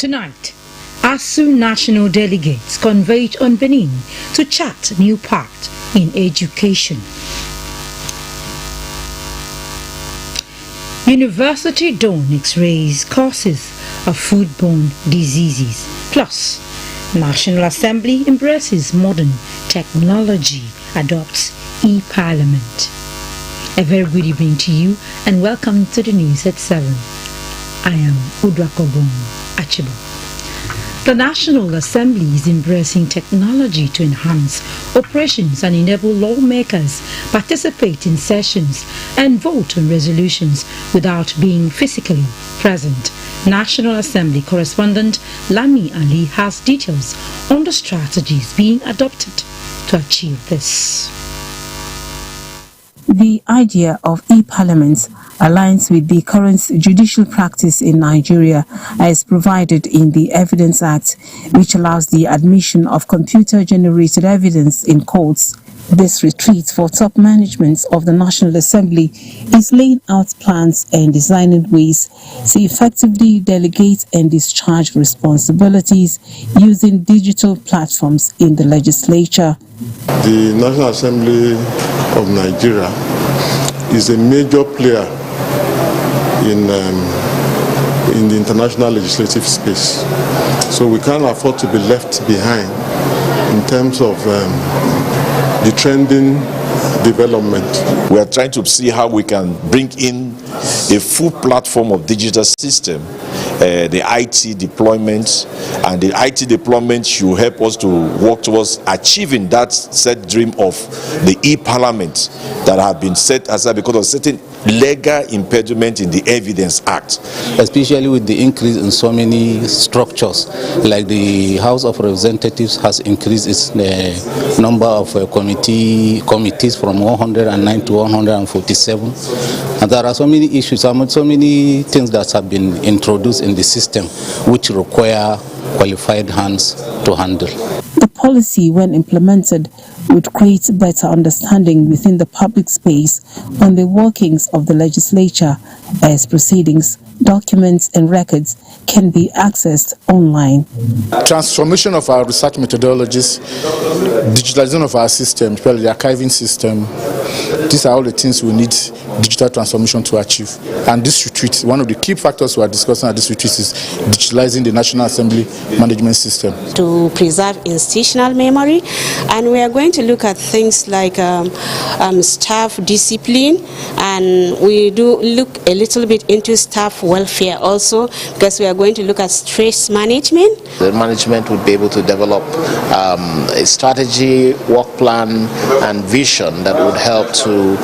Tonight, ASU national delegates converge on Benin to chart new path in education. University dawn X-rays causes of foodborne diseases. Plus, National Assembly embraces modern technology, adopts e-parliament. A very good evening to you and welcome to the news at 7. I am Udrakobon Achibo. The National Assembly is embracing technology to enhance operations and enable lawmakers participate in sessions and vote on resolutions without being physically present. National Assembly correspondent Lami Ali has details on the strategies being adopted to achieve this. The idea of e-parliament aligns with the current judicial practice in Nigeria as provided in the Evidence Act, which allows the admission of computer-generated evidence in courts. This retreat for top management of the National Assembly is laying out plans and designing ways to effectively delegate and discharge responsibilities using digital platforms in the legislature. The National Assembly of Nigeria is a major player in the international legislative space. So we can't afford to be left behind in terms of the trending development. We are trying to see how we can bring in a full platform of digital system, the IT deployment, and the IT deployment should help us to work towards achieving that set dream of the e-parliament that have been set aside because of certain legal impediment in the Evidence Act. Especially with the increase in so many structures, like the House of Representatives has increased its number of committees from 109 to 147. And there are so many issues, so many things that have been introduced in the system which require qualified hands to handle. The policy, when implemented, would create better understanding within the public space on the workings of the legislature as proceedings, documents and records can be accessed online. Transformation of our research methodologies, digitalization of our system, especially the archiving system, these are all the things we need digital transformation to achieve. And this retreat, one of the key factors we are discussing at this retreat is digitalizing the National Assembly management system. To preserve institutional memory, and we are going to look at things like staff discipline, and we do look a little bit into staff welfare also, because we are going to look at stress management. The management would be able to develop a strategy, work plan and vision that would help to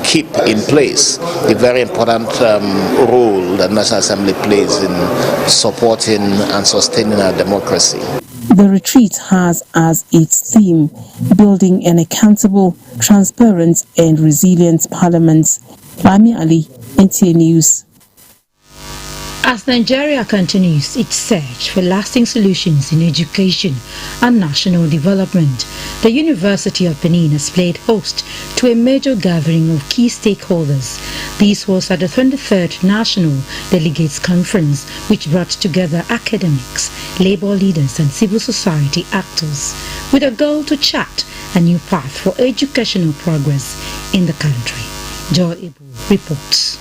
keep in place the very important role that National Assembly plays in supporting and sustaining our democracy. The retreat has as its theme building an accountable, transparent and resilient parliament. Lami Ali, NTA News. As Nigeria continues its search for lasting solutions in education and national development, the University of Benin has played host to a major gathering of key stakeholders. This was at the 23rd National Delegates Conference, which brought together academics, labor leaders and civil society actors with a goal to chart a new path for educational progress in the country. Joy Ibu reports.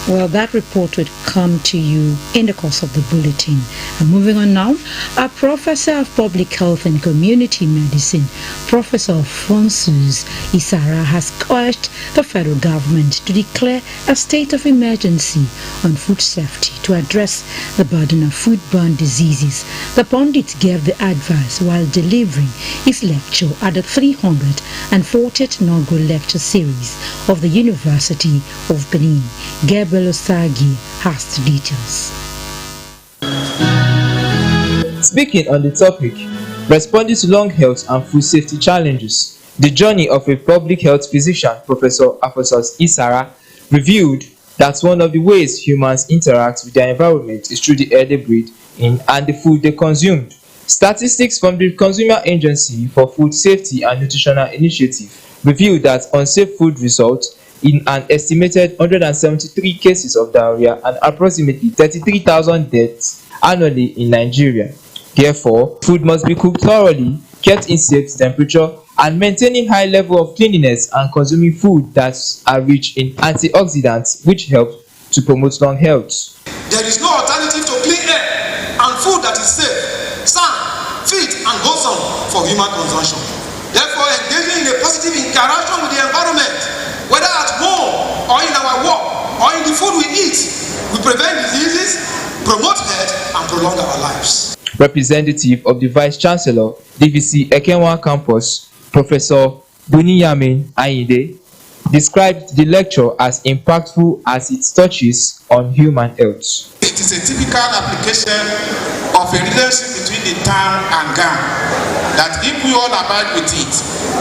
Well, that report would come to you in the course of the bulletin. And moving on now, our Professor of Public Health and Community Medicine, Professor Alphonsus Isara, has urged the federal government to declare a state of emergency on food safety to address the burden of foodborne diseases. The pundit gave the advice while delivering his lecture at the 340th inaugural lecture series of the University of Benin. Osagi has the details. Speaking on the topic, responding to lung health and food safety challenges, the journey of a public health physician, Professor Alphonsus Isara, revealed that one of the ways humans interact with their environment is through the air they breathe in and the food they consumed. Statistics from the Consumer Agency for Food Safety and Nutritional Initiative revealed that unsafe food results in an estimated 173 cases of diarrhea and approximately 33,000 deaths annually in Nigeria. Therefore, food must be cooked thoroughly, kept in safe temperature, and maintaining high level of cleanliness and consuming food that are rich in antioxidants which help to promote lung health. There is no alternative to clean air and food that is safe, sound, fit, and wholesome for human consumption. Therefore, engaging in a positive interaction with the environment, whether at home or in our work or in the food we eat, we prevent diseases, promote health, and prolong our lives. Representative of the Vice Chancellor, DVC Ekenwa Campus, Professor Bunyamin Ayinde, described the lecture as impactful as it touches on human health. It is a typical application of a relationship between the town and gown, that if we all abide with it,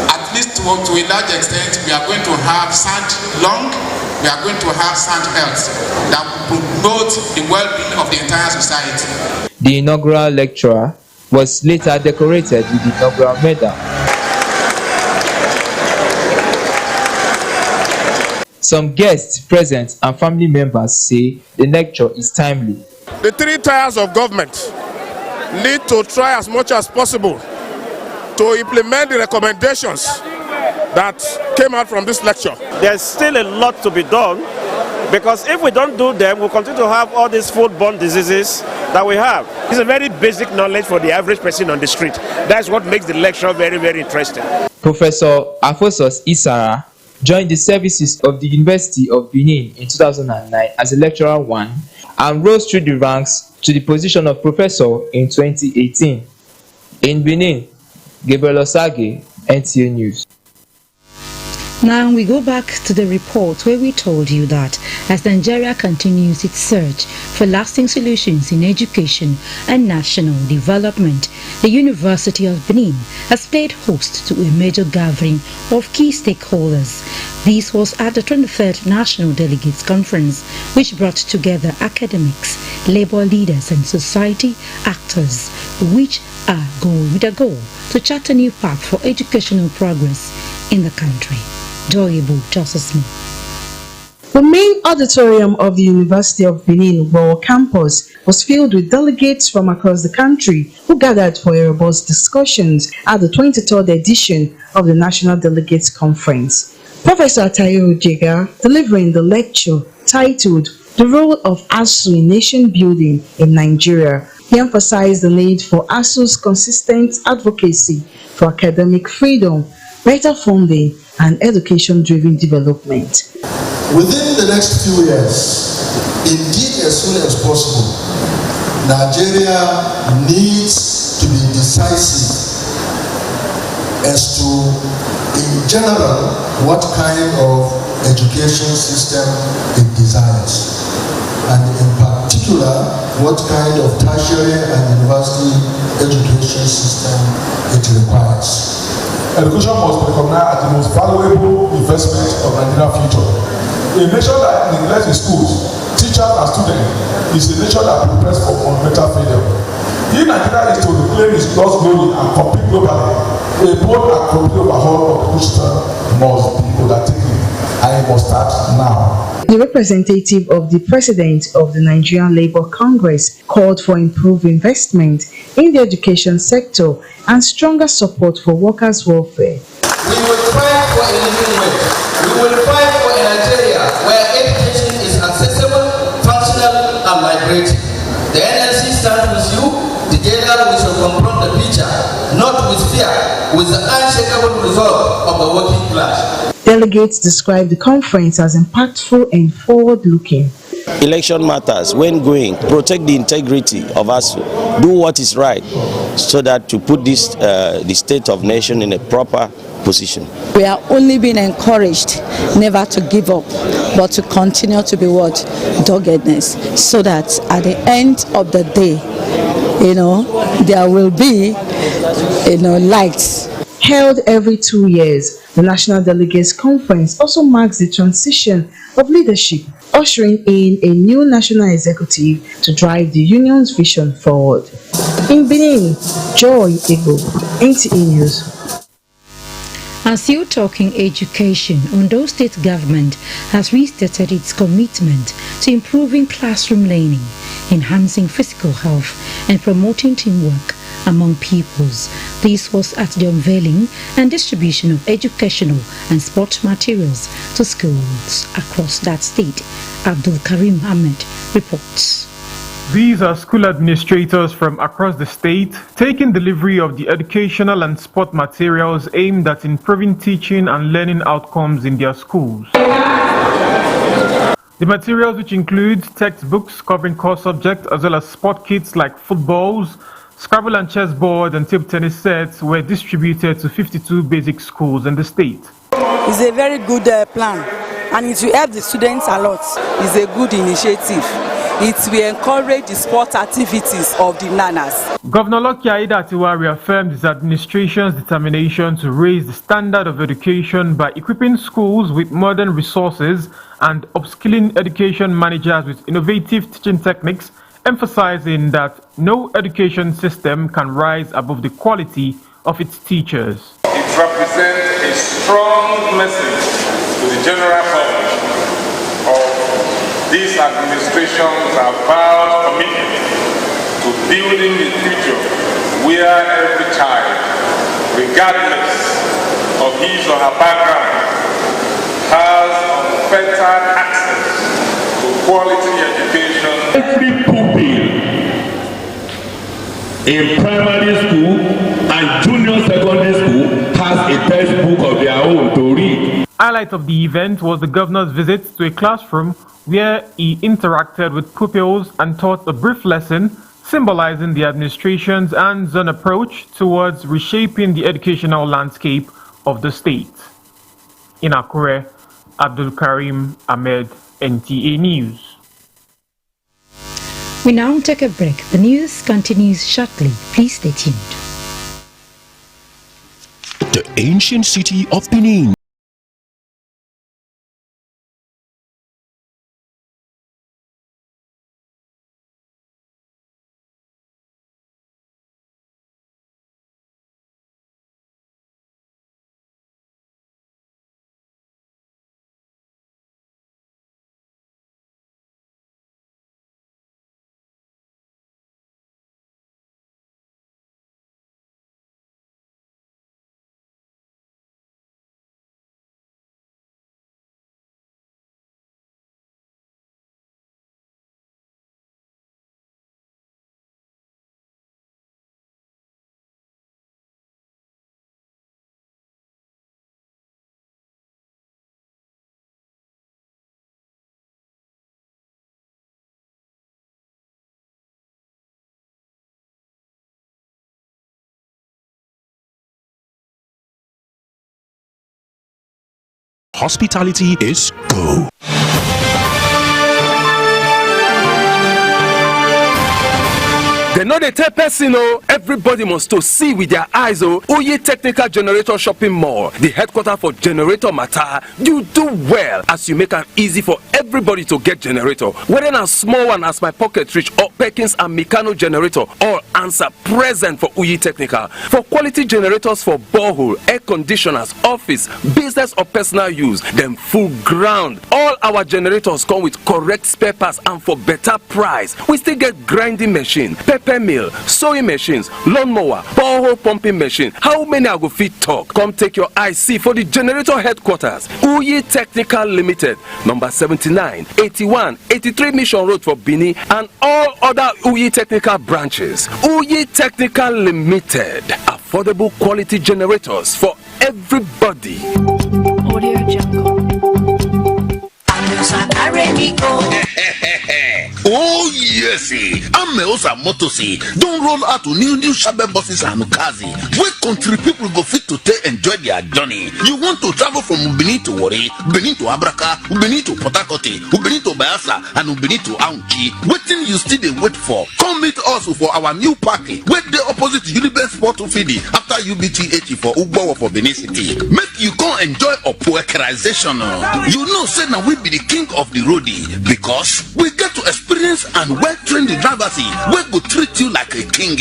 at least to a large extent, we are going to have sound lung, we are going to have sound health that will promote the well-being of the entire society. The inaugural lecturer was later decorated with the inaugural medal. Some guests present and family members say the lecture is timely. The three tiers of government need to try as much as possible to implement the recommendations that came out from this lecture. There's still a lot to be done, because if we don't do them, we'll continue to have all these foodborne diseases that we have. It's a very basic knowledge for the average person on the street. That's what makes the lecture very, very interesting. Professor Afosos Isara joined the services of the University of Benin in 2009 as a lecturer 1 and rose through the ranks to the position of professor in 2018. In Benin, Gabriel Osage, NTA News. Now we go back to the report where we told you that as Nigeria continues its search for lasting solutions in education and national development, the University of Benin has played host to a major gathering of key stakeholders. This was at the 23rd National Delegates Conference, which brought together academics, labor leaders and society actors, which are with a goal to chart a new path for educational progress in the country. Joyable Justice. The main auditorium of the University of Benin World Campus was filled with delegates from across the country who gathered for a robust discussions at the 23rd edition of the National Delegates Conference. Professor Tayo Jega, delivering the lecture titled The Role of ASU in Nation Building in Nigeria, he emphasized the need for ASU's consistent advocacy for academic freedom, better funding, and education-driven development. Within the next few years, indeed as soon as possible, Nigeria needs to be decisive as to, in general, what kind of education system it desires, and in particular, what kind of tertiary and university education system it requires. Education must be recognized as the most valuable investment of Nigeria's future. A nation that neglects its schools, teachers and students is a nation that prepares for fundamental failure. If Nigeria is to reclaim its lost glory and compete globally, a bold and complete overhaul of the system must be undertaken, and it must start now. The representative of the president of the Nigerian Labour Congress called for improved investment in the education sector and stronger support for workers' welfare. We will fight for a living wage. We will fight for a Nigeria where education is accessible, functional, and migrating. The NLC stands with you. Together we shall confront the future, not with fear, with the unshakable resolve of the working class. Delegates described the conference as impactful and forward-looking. Election matters. When going, protect the integrity of us, do what is right, so that to put this the state of nation in a proper position. We are only being encouraged never to give up, but to continue to be what? Doggedness, so that at the end of the day, there will be, lights. Held every 2 years, the National Delegates Conference also marks the transition of leadership, ushering in a new national executive to drive the union's vision forward. In Benin, Joy Igbo, NTA News. And still talking education, Ondo State government has restated its commitment to improving classroom learning, enhancing physical health, and promoting teamwork among pupils. This was at the unveiling and distribution of educational and sport materials to schools across that state. Abdul Karim Ahmed reports. These are school administrators from across the state taking delivery of the educational and sport materials aimed at improving teaching and learning outcomes in their schools. The materials, which include textbooks covering core subjects as well as sport kits like footballs, Scrabble and chessboard and table tennis sets, were distributed to 52 basic schools in the state. It's a very good plan, and it will help the students a lot. It's a good initiative. It will encourage the sport activities of the learners. Governor Lucky Aiyedatiwa reaffirmed his administration's determination to raise the standard of education by equipping schools with modern resources and upskilling education managers with innovative teaching techniques, emphasizing that no education system can rise above the quality of its teachers. It represents a strong message to the general public of this administration's avowed commitment to building a future where every child, regardless of his or her background, has unfettered access to quality education. Every pupil in primary school and junior secondary school has a textbook of their own to read. Highlight of the event was the governor's visit to a classroom where he interacted with pupils and taught a brief lesson symbolizing the administration's hands-on approach towards reshaping the educational landscape of the state. In Akure, Abdul Karim Ahmed, NTA News. We now take a break. The news continues shortly. Please stay tuned. The ancient city of Benin. Hospitality is go. They know they tell person, everybody must to see with their eyes. Oye Technical Generator Shopping Mall, the headquarters for generator matter. You do well as you make it easy for everybody to get generator. Whether a small one as my pocket reach or Perkins and Mikano generator, all answer present for Oye Technical. For quality generators for borehole, air conditioners, office, business or personal use, them full ground. All our generators come with correct spare parts and for better price. We still get grinding machine, pepper mill, sewing machines, lawnmower, borehole pumping machine. How many I go fit talk? Come take your IC for the generator headquarters. Oye Technical Limited, number 79, 81, 83 Mission Road for Benin and all other Oye Technical branches. Oye Technical Limited, affordable quality generators for everybody. Audio Jungle. Oh yes, Ameosa Motosi don't roll out to new Shabe buses and Ukazi. Where country people go fit to enjoy their journey. You want to travel from Benin to Wari, Benin to Abraka, Benin to Port Harcourt, Benin to Bayelsa, and Benin to Aunchi. Waiting you still they wait for. Come meet us for our new party. Wait the opposite Uniben Sport Fidi after UBTH for Ugbo for Benin City. Make you come enjoy a poekerization. You know, say now we be the king of the roadie because we get to experience experienced and well-trained drivers wey go treat you like a king.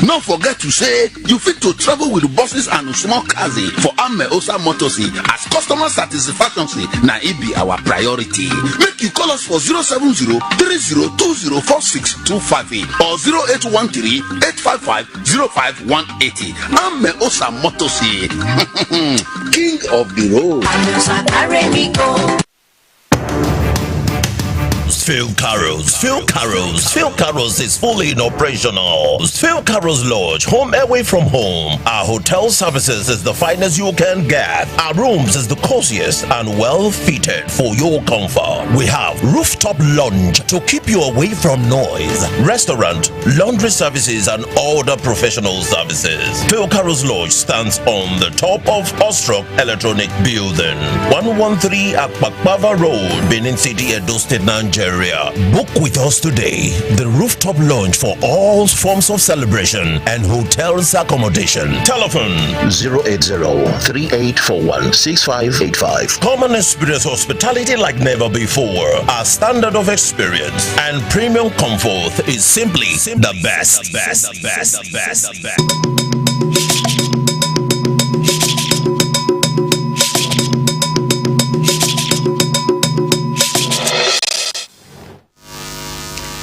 No forget to say you fit to travel with buses and small cars for Ameosa Motors as customer satisfaction na e be our priority. Make you call us for 070-3020-4625 or 0813-855-0518. Ameosa Motors, king of the road. Phil Carroll's is fully operational. Phil Carroll's Lodge, home away from home. Our hotel services is the finest you can get. Our rooms is the coziest and well fitted for your comfort. We have rooftop lounge to keep you away from noise, restaurant, laundry services and other professional services. Phil Carroll's Lodge stands on the top of Ostrok Electronic Building, 113 at Bakbava Road, Benin City, Edo State, Nigeria. Book with us today. The rooftop lounge for all forms of celebration and hotels accommodation. Telephone 080-3841-6585. Come and experience hospitality like never before. Our standard of experience and premium comfort is simply the best.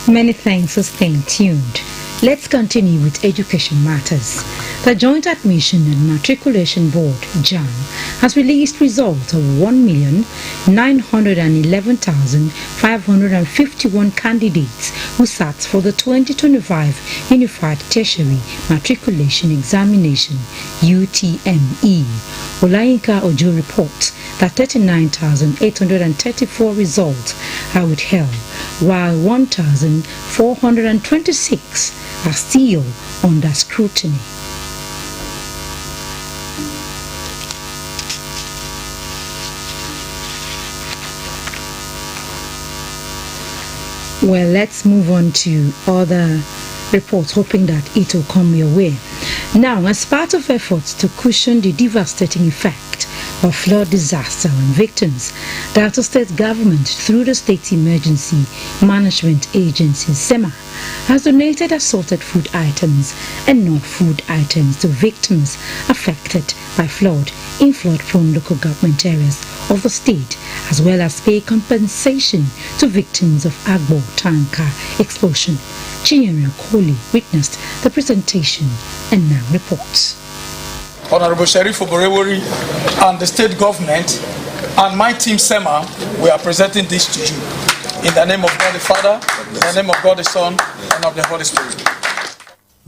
Many thanks for staying tuned. Let's continue with education matters. The Joint Admission and Matriculation Board, JAM, has released results of 1,911,551 candidates who sat for the 2025 Unified Tertiary Matriculation Examination, UTME. Olayinka Ojo reports that 39,834 results are withheld, while 1,426 are still under scrutiny. Well, let's move on to other reports, hoping that it will come your way. Now, as part of efforts to cushion the devastating effect of flood disaster on victims, the Delta State government, through the State Emergency Management Agency, SEMA, has donated assorted food items and non-food items to victims affected by flood in flood-prone local government areas of the state, as well as pay compensation to victims of Agbo tanker explosion. Chinyere Koli witnessed the presentation and now reports. Honorable Sheriff Oborewori and the state government and my team SEMA, we are presenting this to you. In the name of God the Father, in the name of God the Son, and of the Holy Spirit.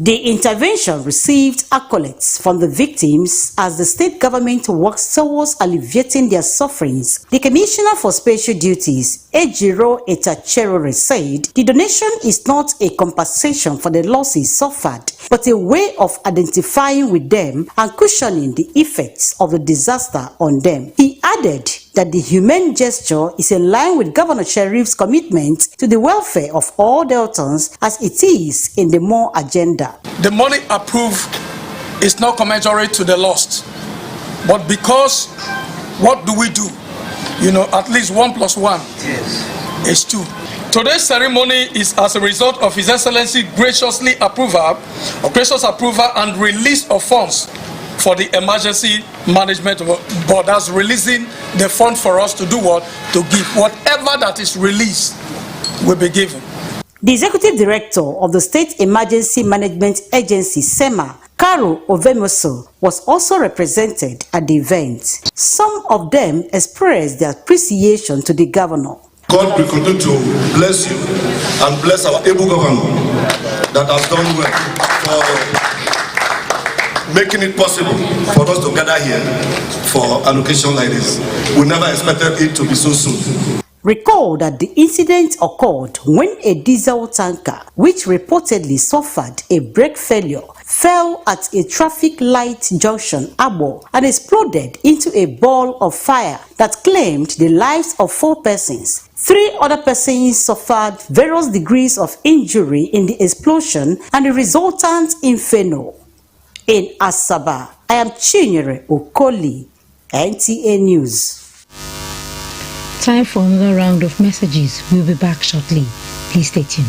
The intervention received accolades from the victims as the state government works towards alleviating their sufferings. The Commissioner for Special Duties, Ejiro Etachere, said the donation is not a compensation for the losses suffered, but a way of identifying with them and cushioning the effects of the disaster on them. He added that the humane gesture is in line with Governor Sheriff's commitment to the welfare of all Deltans as it is in the MORE agenda. The money approved is not commensurate to the lost, but because what do we do? You know, at least 1 + 1 is 2. Today's ceremony is as a result of His Excellency gracious approval and release of funds for the emergency management board. That's releasing the fund for us to do what? To give. Whatever that is released will be given. The Executive Director of the State Emergency Management Agency, SEMA, Caro Ovemoso, was also represented at the event. Some of them expressed their appreciation to the governor. God will continue to bless you and bless our able governor that has done well for making it possible for us to gather here for allocation like this. We never expected it to be so soon. Recall that the incident occurred when a diesel tanker, which reportedly suffered a brake failure, fell at a traffic light junction, Abo, and exploded into a ball of fire that claimed the lives of 4 persons. 3 other persons suffered various degrees of injury in the explosion and the resultant inferno. In Asaba, I am Chinyere Okoli, NTA News. Time for another round of messages. We'll be back shortly. Please stay tuned.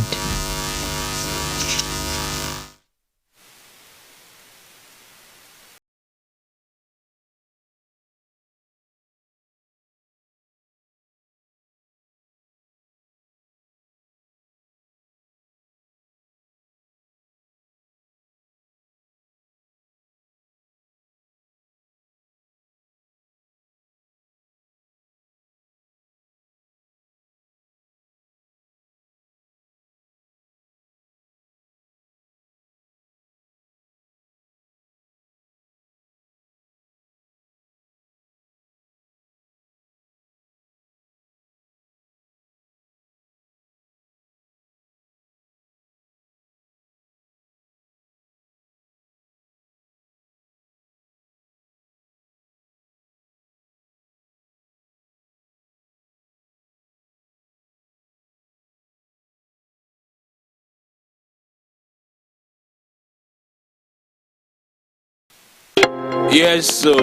Yes, so.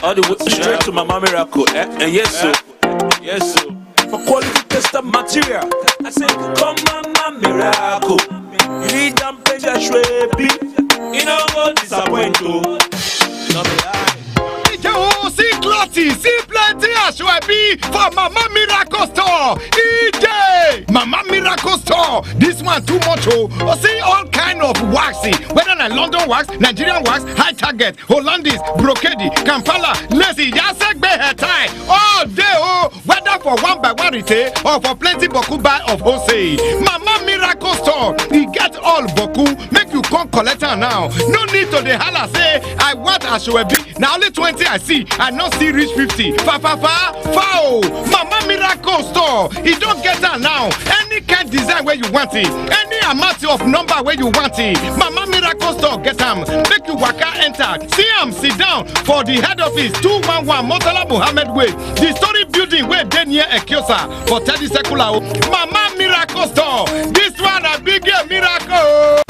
All the way straight to Mama Miracle. Yes, so. Yes, so. For quality tested material. I say, come Mama Miracle. You need them page a shwebi. You know what disappoint you. No be lie. See clarity, see plenty ashwebi for Mama Miracle Store. EJ Mama Miracle Store. This one too much oh. See all kind of waxy, whether na London wax, Nigerian wax, high target, Hollandese, brocade, Kampala, lacy, Yasek hair tie. All day oh, whether for 1x1 retail or for plenty boku buy of wholesale. Mama Miracle Store, he get all boku. Make you come collect her now. No need to the holla say I want ashwebi. Now only 20 I see. I not see reach 50. Foul. Mama Miracle Store. He don't get that now. Any kind design where you want it. Any amount of number where you want it. Mama Miracle Store get them. Make you waka enter. See him sit down for the head office 211 Motala Muhammad Way. The story building where they near Ekiosa for 30 Sekula. Mama Miracle Store. This one a big miracle.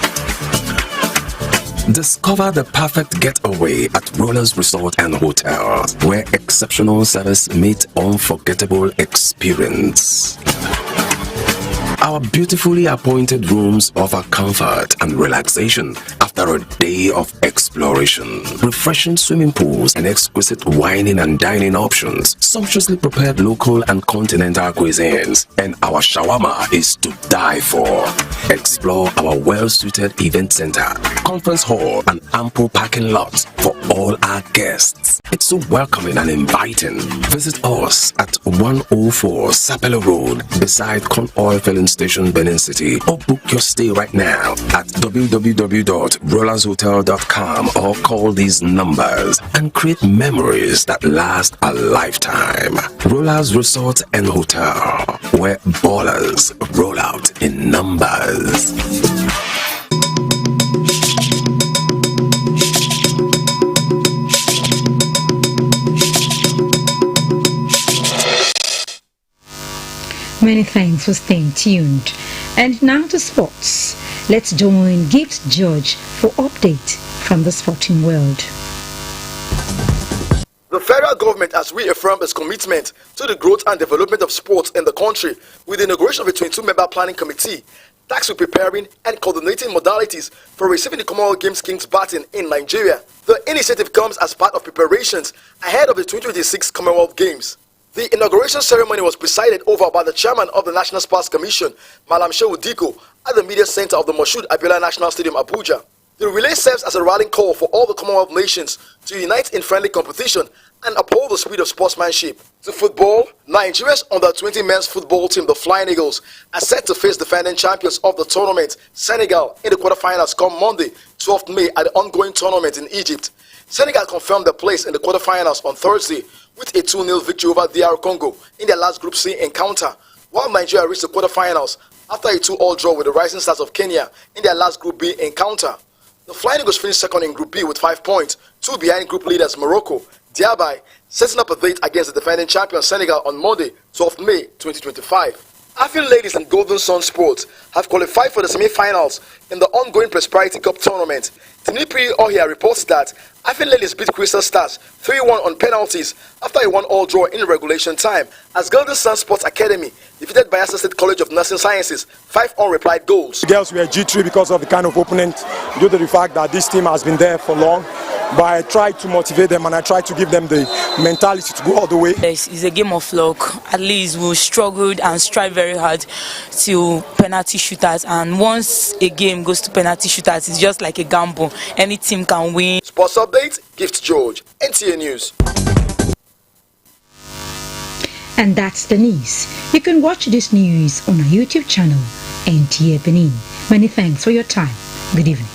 Discover the perfect getaway at Rollers Resort and Hotel, where exceptional service meets unforgettable experience. Our beautifully appointed rooms offer comfort and relaxation after a day of exploration. Refreshing swimming pools and exquisite wining and dining options, sumptuously prepared local and continental cuisines, and our shawarma is to die for. Explore our well-suited event center, conference hall, and ample parking lots for all our guests. It's so welcoming and inviting. Visit us at 104 Sapele Road beside Con Oil Filling Station, Benin City, or book your stay right now at www.rollershotel.com or call these numbers and create memories that last a lifetime. Rollers Resort and Hotel, where ballers roll out in numbers. Many thanks for staying tuned. And now to sports. Let's join Gibbs George for update from the sporting world. The federal government has reaffirmed its commitment to the growth and development of sports in the country with the inauguration of a 22-member planning committee tasked with preparing and coordinating modalities for receiving the Commonwealth Games Kings baton in Nigeria. The initiative comes as part of preparations ahead of the 2026 Commonwealth Games. The inauguration ceremony was presided over by the chairman of the National Sports Commission, Malam Shehu Diko, at the media center of the Moshood Abiola National Stadium, Abuja. The relay serves as a rallying call for all the Commonwealth nations to unite in friendly competition and uphold the spirit of sportsmanship. To football, Nigeria's under-20 men's football team, the Flying Eagles, are set to face defending champions of the tournament, Senegal, in the quarterfinals come Monday, 12th May, at the ongoing tournament in Egypt. Senegal confirmed their place in the quarterfinals on Thursday with a 2-0 victory over DR Congo in their last Group C encounter, while Nigeria reached the quarterfinals after a 2-2 draw with the Rising Stars of Kenya in their last Group B encounter. The Flying Eagles finished second in Group B with 5 points, 2 behind group leaders Morocco, thereby setting up a date against the defending champion Senegal on Monday, 12th May 2025. Afin Ladies and Golden Sun Sports have qualified for the semi-finals in the ongoing Prosperity Cup tournament. Tinipri Ohia reports that Afin Ladies beat Crystal Stars 3-1 on penalties after a 1-all draw in regulation time, as Golden Sun Sports Academy defeated Bayelsa State College of Nursing Sciences 5 unreplied goals. The girls were G3 because of the kind of opponent, due to the fact that this team has been there for long. But I tried to motivate them and I tried to give them the mentality to go all the way. It's a game of luck. At least we struggled and strive very hard to penalty shooters. And once a game goes to penalty shooters, it's just like a gamble. Any team can win. Sports update, Gift George, NTA News. And that's the news. You can watch this news on our YouTube channel, NTA Benin. Many thanks for your time. Good evening.